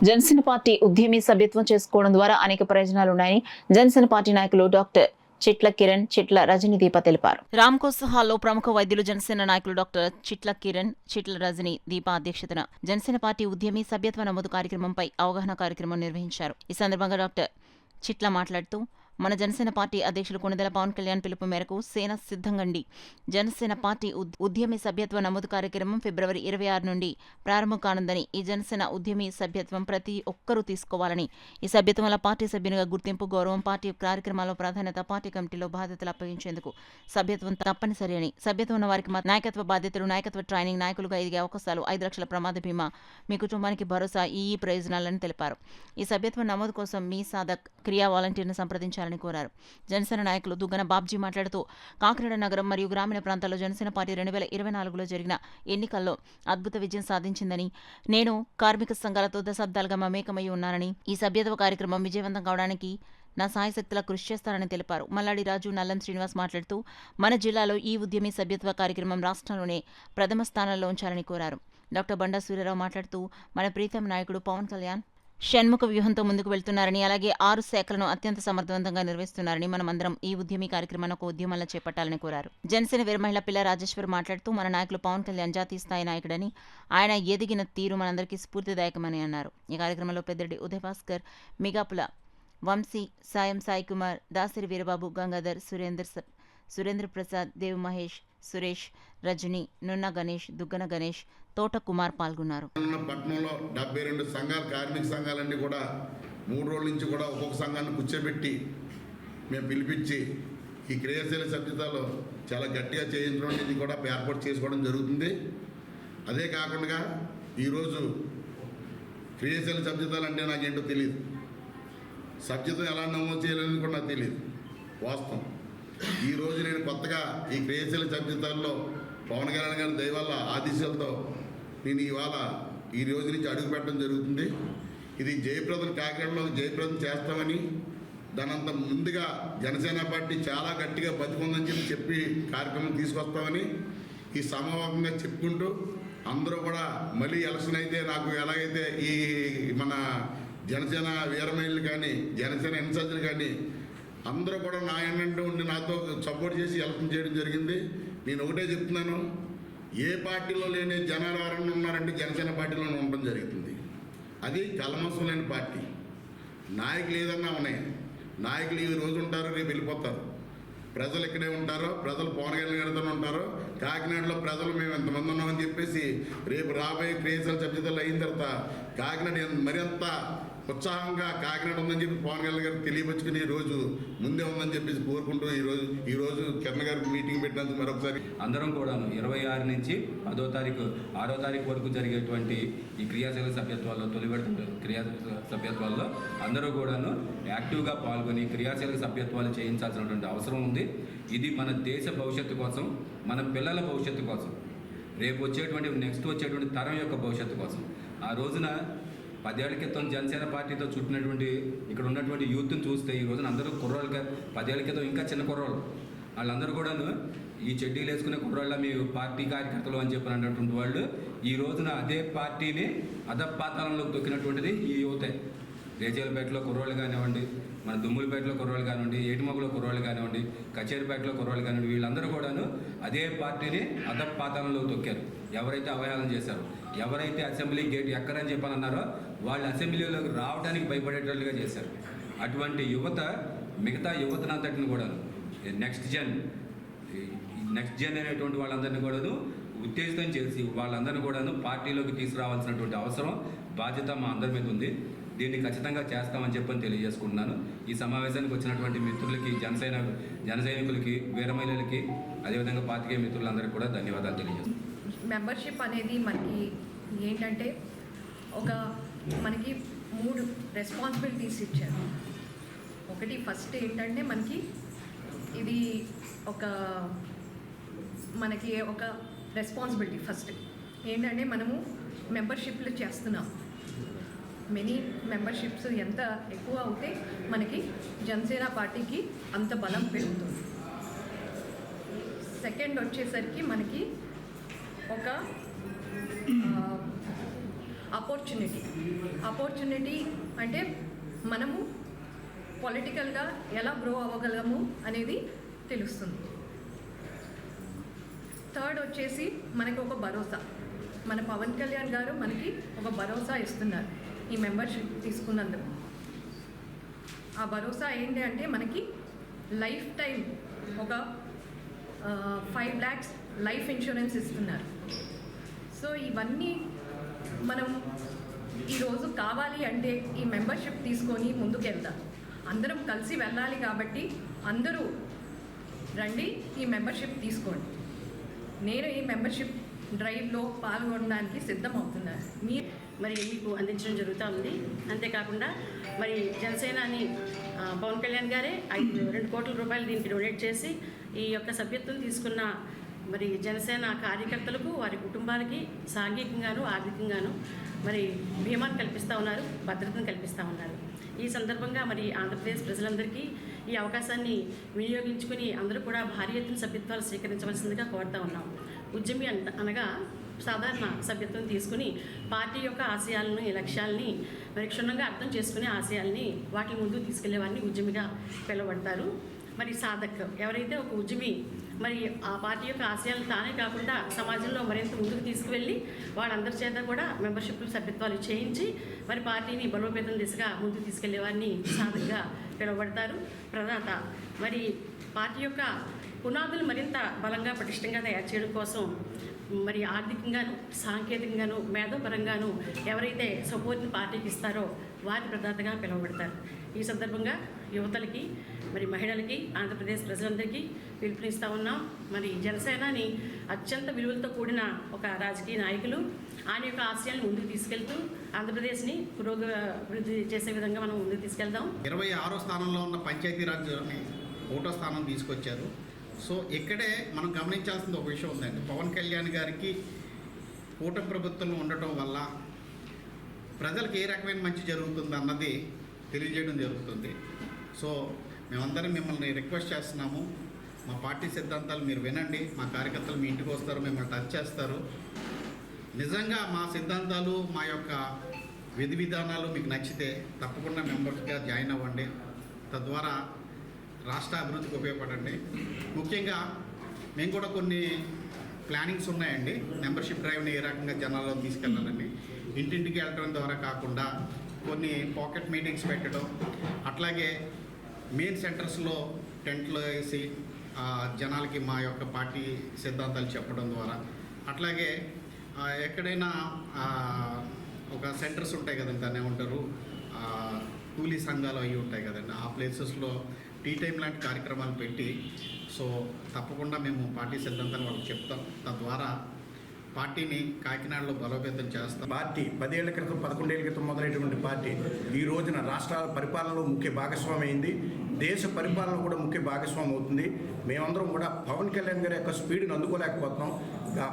Janasena party ఉద్యమి సభ్యత్వం చేసుకోవడం ద్వారా అనేక ప్రయోజనాలున్నాయని జనసేన పార్టీ నాయకులు డాక్టర్ చిట్ల కిరణ్, చిట్ల రజనీ దీప తెలిపారు. రామ్కోస్ హాల్లో ప్రముఖ వైద్యులు జనసేన నాయకులు డాక్టర్ చిట్ల కిరణ్, చిట్ల రజనీ దీప అధ్యక్షతన జనసేన పార్టీ ఉద్యమి సభ్యత్వ నమోదు కార్యక్రమంపై అవగాహన కార్యక్రమం నిర్వహించారు. ఈ సందర్భంగా డాక్టర్ చిట్ల మాట్లాడుతూ, మన జనసేన పార్టీ అధ్యక్షులు కొణిదెల పవన్ కళ్యాణ్ పిలుపు మేరకు సేన సిద్ధంగండి జనసేన పార్టీ ఉద్యమి సభ్యత్వ నమోదు కార్యక్రమం ఫిబ్రవరి 26 నుండి ప్రారంభం కానుందని, ఈ జనసేన ఉద్యమి సభ్యత్వం ప్రతి ఒక్కరూ తీసుకోవాలని, ఈ సభ్యత్వం వల్ల పార్టీ సభ్యునిగా గుర్తింపు, గౌరవం, పార్టీ కార్యక్రమాల్లో ప్రాధాన్యత, పార్టీ కమిటీలో బాధ్యతలు అప్పగించేందుకు సభ్యత్వం తప్పనిసరి అని, సభ్యత్వం ఉన్న వారికి నాయకత్వ బాధ్యతలు, నాయకత్వ ట్రైనింగ్, నాయకులుగా ఎదిగే అవకాశాలు, 5 లక్షల ప్రమాద బీమా, మీ కుటుంబానికి భరోసా ఈ ప్రయోజనాలని తెలిపారు. ఈ సభ్యత్వం నమోదు కోసం మీ సాధక్ క్రియా వాలంటీర్ను సంప్రదించాలని కోరారు. జనసేన నాయకులు దుగ్గన బాబ్జీ మాట్లాడుతూ, కాకినాడ నగరం మరియు గ్రామీణ ప్రాంతాల్లో జనసేన పార్టీ 2024లో జరిగిన ఎన్నికల్లో అద్భుత విజయం సాధించిందని, నేను కార్మిక సంఘాలతో దశాబ్దాలుగా మమేకమై ఉన్నానని, ఈ సభ్యత్వ కార్యక్రమం విజయవంతం కావడానికి నా సాయశక్తులా కృషి చేస్తారని తెలిపారు. మల్లాడి రాజు, నల్లం శ్రీనివాస్ మాట్లాడుతూ, మన జిల్లాలో ఈ ఉద్యమి సభ్యత్వ కార్యక్రమం రాష్ట్రంలోనే ప్రథమ స్థానంలో ఉంచాలని కోరారు. డాక్టర్ బండా సూర్యారావు మాట్లాడుతూ, మన ప్రీతం నాయకుడు పవన్ కళ్యాణ్ షణ్ముఖ వ్యూహంతో ముందుకు వెళ్తున్నారని, అలాగే 6 శాఖలను అత్యంత సమర్థవంతంగా నిర్వహిస్తున్నారని, మనమందరం ఈ ఉద్యమి కార్యక్రమాన్ని ఒక ఉద్యమంలో చేపట్టాలని కోరారు. జనసేన వీర మహిళ పిల్ల రాజేశ్వర్ మాట్లాడుతూ, మన నాయకులు పవన్ కళ్యాణ్ జాతీయ స్థాయి నాయకుడని, ఆయన ఎదిగిన తీరు మనందరికీ స్ఫూర్తిదాయకమని అన్నారు. ఈ కార్యక్రమంలో పెద్దరెడ్డి ఉదయ్ భాస్కర్, మిగాపుల వంశీ, సాయం సాయి కుమార్, దాసరి వీరబాబు, గంగాధర్, సురేంద్ర ప్రసాద్, దేవ్ మహేష్, సురేష్, రజని, నున్న గణేష్, దుగ్గన గణేష్, తోట కుమార్ పాల్గొన్నారు. పట్టణంలో 72 సంఘాలు, కార్మిక సంఘాలన్నీ కూడా 3 రోజుల నుంచి కూడా ఒక్కొక్క సంఘాన్ని కూర్చోబెట్టి మేము పిలిపించి ఈ క్రియాశీల సభ్యతలో చాలా గట్టిగా చేయించడం ఇది కూడా ఏర్పాటు చేసుకోవడం జరుగుతుంది. అదే కాకుండా ఈరోజు క్రియాశీల సభ్యతలు అంటే నాకేంటో తెలియదు, సభ్యత్వం ఎలా నమోదు చేయాలని కూడా నాకు తెలియదు. వాస్తవం ఈరోజు నేను కొత్తగా ఈ క్రియాశీల సభ్యతల్లో పవన్ కళ్యాణ్ గారి దయ వల్ల ఆదేశాలతో నేను ఇవాళ ఈ రోజు నుంచి అడుగు పెట్టడం జరుగుతుంది. ఇది జయప్రదం, కాకినాడలో జయప్రదం చేస్తామని, దానంత ముందుగా జనసేన పార్టీ చాలా గట్టిగా బతికుందని చెప్పి కార్యక్రమం తీసుకొస్తామని ఈ సమావేశంగా చెప్పుకుంటూ, అందరూ కూడా మళ్ళీ ఎలక్షన్ అయితే నాకు ఎలాగైతే ఈ మన జనసేన వీరమహిళలు కానీ, జనసేన ఇన్ఛార్జీలు కానీ అందరూ కూడా నా ఎన్నంటూ ఉండి నాతో సపోర్ట్ చేసి ఎలక్షన్ చేయడం జరిగింది. నేను ఒకటే చెప్తున్నాను, ఏ పార్టీలో లేని జనాలు ఎవరన్నా ఉన్నారంటే జనసేన పార్టీలోనే ఉండడం జరుగుతుంది. అది కల్మషం లేని పార్టీ. నాయకులు ఏదన్నా ఉన్నాయి, నాయకులు ఈ రోజు ఉంటారు, రేపు వెళ్ళిపోతారు. ప్రజలు ఇక్కడే ఉంటారు, ప్రజలు పవన్ కళ్యాణ్ గారితో ఉంటారు. కాకినాడలో ప్రజలు మేము ఎంతమంది ఉన్నామని చెప్పేసి రేపు రాబోయే క్రియాశీల సభ్యతలు అయిన తర్వాత కాకినాడ మరింత ఉత్సాహంగా కాకినాడ ఉందని చెప్పి పవన్ కళ్యాణ్ గారికి తెలియపరుచుకుని ఈరోజు ముందే ఉందని చెప్పేసి కోరుకుంటూ ఈరోజు కిరణ్ గారికి మీటింగ్ పెట్టినందుకు మరొకసారి అందరం కూడాను 26 నుంచి 6వ తారీఖు వరకు జరిగేటువంటి ఈ క్రియాశీల సభ్యత్వాల్లో, తొలి విడత క్రియాశీల సభ్యత్వాల్లో అందరూ కూడాను యాక్టివ్గా పాల్గొని క్రియాశీల సభ్యత్వాలు చేయించాల్సినటువంటి అవసరం ఉంది. ఇది మన దేశ భవిష్యత్తు కోసం, మన పిల్లల భవిష్యత్తు కోసం, రేపు నెక్స్ట్ వచ్చేటువంటి తరం యొక్క భవిష్యత్తు కోసం. ఆ రోజున 10 ఏళ్ల క్రితం జనసేన పార్టీతో చుట్టినటువంటి ఇక్కడ ఉన్నటువంటి యూత్ని చూస్తే ఈ రోజున అందరూ కుర్రాళ్ళుగా, 10 ఏళ్ల క్రితం ఇంకా చిన్న కుర్రాళ్ళు, వాళ్ళందరూ కూడాను ఈ చెడ్డీలు వేసుకునే కుర్రాళ్ళ మీ పార్టీ కార్యకర్తలు అని చెప్పి అన్నటువంటి వాళ్ళు ఈ రోజున అదే పార్టీని అధపాతాళంలోకి తొక్కినటువంటిది ఈ యువతే. రేచేలపేటలో కుర్రాళ్ళు కానివ్వండి, మన దుమ్ములపేటలో కుర్రాళ్ళు కానివ్వండి, ఏటిమొగలో కుర్రాళ్ళు కానివ్వండి, కచేరిపేటలో కుర్రాళ్ళు కానివ్వండి, వీళ్ళందరూ కూడాను అదే పార్టీని అధపాతాళంలో తొక్కారు. ఎవరైతే అవహేళన చేశారో, ఎవరైతే అసెంబ్లీ గేట్ ఎక్కరని చెప్పని అన్నారో వాళ్ళు అసెంబ్లీలోకి రావడానికి భయపడేటట్లుగా చేశారు. అటువంటి యువత, మిగతా యువతనంతటిని కూడాను నెక్స్ట్ జన్ అనేటువంటి వాళ్ళందరినీ కూడాను ఉత్తేజితం చేసి వాళ్ళందరినీ కూడాను పార్టీలోకి తీసుకురావాల్సినటువంటి అవసరం, బాధ్యత మా అందరి మీద ఉంది. దీన్ని ఖచ్చితంగా చేస్తామని చెప్పని తెలియజేసుకుంటున్నాను. ఈ సమావేశానికి వచ్చినటువంటి మిత్రులకి, జన సైనికులకి, వీర మహిళలకి, అదేవిధంగా పార్టీకేయ మిత్రులందరికీ కూడా ధన్యవాదాలు తెలియజేస్తున్నాను. మెంబర్షిప్ అనేది మనకి ఏంటంటే మనకి 3 రెస్పాన్సిబిలిటీస్ ఇచ్చారు. ఒకటి ఫస్ట్ ఏంటంటే ఇది మనకి ఒక రెస్పాన్సిబిలిటీ. ఫస్ట్ ఏంటంటే మనము మెంబర్షిప్లు చేస్తున్నాం. మెనీ మెంబర్షిప్స్ ఎంత ఎక్కువ అవుతే మనకి జనసేన పార్టీకి అంత బలం పెరుగుతుంది. సెకండ్ వచ్చేసరికి మనకి ఆపర్చునిటీ అంటే మనము పొలిటికల్గా ఎలా గ్రో అవ్వగలము అనేది తెలుస్తుంది. థర్డ్ వచ్చేసి మనకి ఒక భరోసా. మన పవన్ కళ్యాణ్ గారు మనకి ఒక భరోసా ఇస్తున్నారు ఈ మెంబర్షిప్ తీసుకున్నందుకు. ఆ భరోసా ఏంటి అంటే మనకి లైఫ్ టైం ఒక 5 lakhs లైఫ్ ఇన్సూరెన్స్ ఇస్తున్నారు. సో ఇవన్నీ మనం ఈరోజు కావాలి అంటే ఈ మెంబర్షిప్ తీసుకొని ముందుకెళ్దాం. అందరం కలిసి వెళ్ళాలి కాబట్టి అందరూ రండి, ఈ మెంబర్షిప్ తీసుకోండి. నేను ఈ మెంబర్షిప్ డ్రైవ్లో పాల్గొనడానికి సిద్ధమవుతున్నాను. మరి మీకు అందించడం జరుగుతూ ఉంది. అంతేకాకుండా మరి జనసేనాని పవన్ కళ్యాణ్ గారే 2 కోట్ల రూపాయలు దీనికి డొనేట్ చేసి ఈ యొక్క సభ్యత్వం తీసుకున్న మరి జనసేన కార్యకర్తలకు వారి కుటుంబాలకి సాంఘికంగాను ఆర్థికంగాను మరి బీమాను కల్పిస్తూ ఉన్నారు, భద్రతను కల్పిస్తూ ఉన్నారు. ఈ సందర్భంగా మరి ఆంధ్రప్రదేశ్ ప్రజలందరికీ ఈ అవకాశాన్ని వినియోగించుకుని అందరూ కూడా భారీ ఎత్తున సభ్యత్వాలు స్వీకరించవలసిందిగా కోరుతూ ఉన్నాం. ఉద్యమి అనగా సాధారణ సభ్యత్వం తీసుకుని పార్టీ యొక్క ఆశయాలను, ఈ లక్ష్యాలని మరి క్షుణ్ణంగా అర్థం చేసుకునే ఆశయాల్ని వాటి ముందు తీసుకెళ్లే వారిని ఉద్యమిగా పిలువబడతారు. మరి సాధక్ ఎవరైతే ఒక ఉద్యమి మరి ఆ పార్టీ యొక్క ఆశయాలను తానే కాకుండా సమాజంలో మరింత ముందుకు తీసుకువెళ్ళి వాళ్ళందరి చేత కూడా మెంబర్షిప్లు సభ్యత్వాలు చేయించి మరి పార్టీని బలోపేతం దిశగా ముందుకు తీసుకెళ్లే వారిని సాధక్గా పిలువబడతారు. ప్రదాత మరి పార్టీ యొక్క పునాదులు మరింత బలంగా పటిష్టంగా తయారు చేయడం కోసం మరి ఆర్థికంగాను, సాంకేతికంగాను, మేధోపరంగాను ఎవరైతే సపోర్ట్ని పార్టీకి ఇస్తారో వారి ప్రదాతగా పిలువబడతారు. ఈ సందర్భంగా యువతలకి మరి మహిళలకి ఆంధ్రప్రదేశ్ ప్రజలందరికీ పిలుపునిస్తూ ఉన్నాం. మరి జనసేనని అత్యంత విలువలతో కూడిన ఒక రాజకీయ నాయకులు ఆయన యొక్క ఆశయాన్ని ముందుకు తీసుకెళ్తూ ఆంధ్రప్రదేశ్ని పురోగతి చేసే విధంగా మనం ముందుకు తీసుకెళ్దాం. 26వ స్థానంలో ఉన్న పంచాయతీరాజ్ 1వ స్థానం తీసుకొచ్చారు. సో ఇక్కడే మనం గమనించాల్సిన ఒక విషయం ఉందండి. పవన్ కళ్యాణ్ గారికి కూటమి ప్రభుత్వంలో ఉండటం వల్ల ప్రజలకు ఏ రకమైన మంచి జరుగుతుంది అన్నది తెలియజేయడం జరుగుతుంది. సో మేమందరం మిమ్మల్ని రిక్వెస్ట్ చేస్తున్నాము, మా పార్టీ సిద్ధాంతాలు మీరు వినండి. మా కార్యకర్తలు మీ ఇంటికి వస్తారు, మిమ్మల్ని టచ్ చేస్తారు. నిజంగా మా సిద్ధాంతాలు, మా యొక్క విధి విధానాలు మీకు నచ్చితే తప్పకుండా మెంబర్స్గా జాయిన్ అవ్వండి. తద్వారా రాష్ట్ర అభివృద్ధికి ఉపయోగపడండి. ముఖ్యంగా మేము కూడా కొన్ని ప్లానింగ్స్ ఉన్నాయండి. మెంబర్షిప్ డ్రైవ్ని ఏ రకంగా జనాల్లో తీసుకెళ్ళాలని, ఇంటింటికి వెళ్ళడం ద్వారా కాకుండా కొన్ని పాకెట్ మీటింగ్స్ పెట్టడం, అట్లాగే మెయిన్ సెంటర్స్లో టెంట్లు వేసి జనాలకి మా యొక్క పార్టీ సిద్ధాంతాలు చెప్పడం ద్వారా, అట్లాగే ఎక్కడైనా ఒక సెంటర్స్ ఉంటాయి కదండి, దాన్ని ఏమంటారు, కూలీ సంఘాలు అవి ఉంటాయి కదండి, ఆ ప్లేసెస్లో టీ టైం లాంటి కార్యక్రమాలు పెట్టి సో తప్పకుండా మేము పార్టీ సిద్ధాంతాలు వాళ్ళకి చెప్తాం. తద్వారా పార్టీని కాకినాడలో బలోపేతం చేస్తాం. పార్టీ 10 ఏళ్ల క్రితం 11 ఏళ్ల క్రితం మొదలైనటువంటి పార్టీ ఈ రోజున రాష్ట్రాల పరిపాలనలో ముఖ్య భాగస్వామి అయింది. దేశ పరిపాలన కూడా ముఖ్య భాగస్వామి అవుతుంది. మేమందరం కూడా పవన్ కళ్యాణ్ గారి యొక్క స్పీడ్ని అందుకోలేకపోతున్నాం.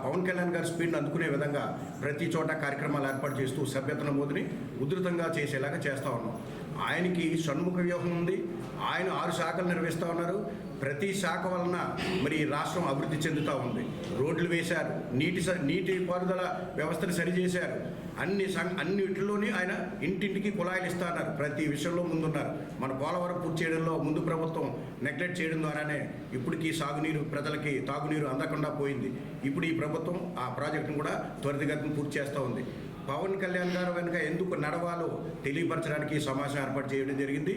పవన్ కళ్యాణ్ గారి స్పీడ్ని అందుకునే విధంగా ప్రతి చోట కార్యక్రమాలు ఏర్పాటు చేస్తూ సభ్యత్వ నమోదుని ఉధృతంగా చేసేలాగా చేస్తూ ఉన్నాం. ఆయనకి షణ్ముఖ వ్యూహం ఉంది. ఆయన 6 శాఖలు నిర్వహిస్తూ ఉన్నారు. ప్రతి శాఖ వలన మరి రాష్ట్రం అభివృద్ధి చెందుతూ ఉంది. రోడ్లు వేశారు, నీటి పారుదల వ్యవస్థను సరిచేశారు. అన్నిటిలోని ఆయన ఇంటింటికి కుళాయిలు ఇస్తా ఉన్నారు. ప్రతి విషయంలో ముందున్నారు. మన పోలవరం పూర్తి చేయడంలో ముందు ప్రభుత్వం నెగ్లెక్ట్ చేయడం ద్వారానే ఇప్పటికీ సాగునీరు ప్రజలకి తాగునీరు అందకుండా పోయింది. ఇప్పుడు ఈ ప్రభుత్వం ఆ ప్రాజెక్టును కూడా త్వరితగతిన పూర్తి చేస్తూ ఉంది. పవన్ కళ్యాణ్ గారు వెనుక ఎందుకు నడవాలో తెలియపరచడానికి సమావేశం ఏర్పాటు చేయడం జరిగింది.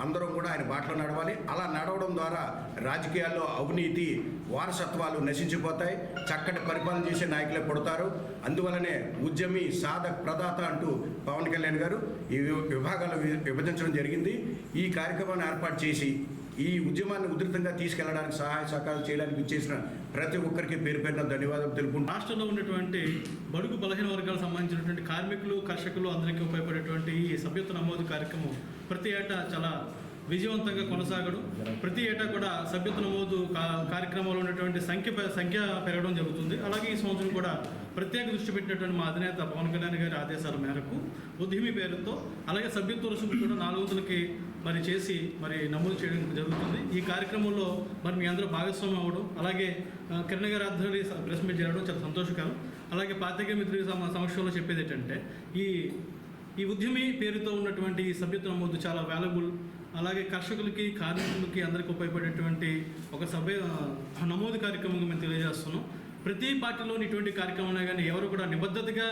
అందరం కూడా ఆయన బాటలో నడవాలి. అలా నడవడం ద్వారా రాజకీయాల్లో అవినీతి వారసత్వాలు నశించిపోతాయి. చక్కటి పరిపాలన చేసే నాయకులే పుడతారు. అందువలనే ఉద్యమి, సాధక్, ప్రదాత అంటూ పవన్ కళ్యాణ్ గారు ఈ విభాగాలు విభజించడం జరిగింది. ఈ కార్యక్రమాన్ని ఏర్పాటు చేసి ఈ ఉద్యమాన్ని ఉధృతంగా తీసుకెళ్లడానికి సహాయ సహకారాలు చేయడానికి ఇచ్చేసిన ప్రతి ఒక్కరికి పేరు పేరున ధన్యవాదాలు తెలుపుకుంటున్నాను. రాష్ట్రంలో ఉన్నటువంటి బడుగు బలహీన వర్గాలకు సంబంధించినటువంటి కార్మికులు, కర్షకులు అందరికీ ఉపయోగపడేటువంటి ఈ సభ్యత్వ నమోదు కార్యక్రమం ప్రతి ఏటా చాలా విజయవంతంగా కొనసాగడం, ప్రతి ఏటా కూడా సభ్యత్వ నమోదు కార్యక్రమంలో ఉన్నటువంటి సంఖ్య పెరగడం జరుగుతుంది. అలాగే ఈ సంవత్సరం కూడా ప్రత్యేక దృష్టి పెట్టినటువంటి మా అధినేత పవన్ కళ్యాణ్ గారి ఆదేశాల మేరకు ఉద్యమి పేరుతో అలాగే సభ్యత్వ రుసుము కూడా 400కి మరి చేసి మరి నమోదు చేయడం జరుగుతుంది. ఈ కార్యక్రమంలో మరి మీ అందరూ భాగస్వామ్యం అవ్వడం, అలాగే కిరణ్ గారి ఆధ్వర్యంలో ప్రెస్ మీట్ చేయడం చాలా సంతోషకరం. అలాగే పాత్రికేయ మిత్రుల సమక్షంలో చెప్పేది ఏంటంటే ఈ ఉద్యమి పేరుతో ఉన్నటువంటి ఈ సభ్యత్వ నమోదు చాలా వాల్యుబుల్. అలాగే కర్షకులకి, కార్మికులకి అందరికీ ఉపయోగపడేటువంటి ఒక నమోదు కార్యక్రమంగా మేము తెలియజేస్తున్నాం. ప్రతి పార్టీలోని ఇటువంటి కార్యక్రమం కానీ ఎవరు కూడా నిబద్ధతగా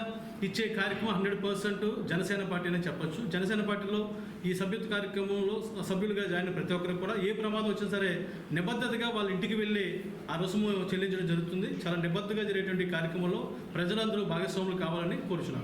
ఇచ్చే కార్యక్రమం 100% జనసేన పార్టీ అని చెప్పొచ్చు. జనసేన పార్టీలో ఈ సభ్యత్వ కార్యక్రమంలో సభ్యులుగా జాయిన్ ప్రతి ఒక్కరికి కూడా ఏ ప్రమాదం వచ్చినా సరే నిబద్ధతగా వాళ్ళ ఇంటికి వెళ్ళి ఆ రుసుము చెల్లించడం జరుగుతుంది. చాలా నిబద్ధతగా జరిగేటువంటి కార్యక్రమంలో ప్రజలందరూ భాగస్వాములు కావాలని కోరుచున్నాను.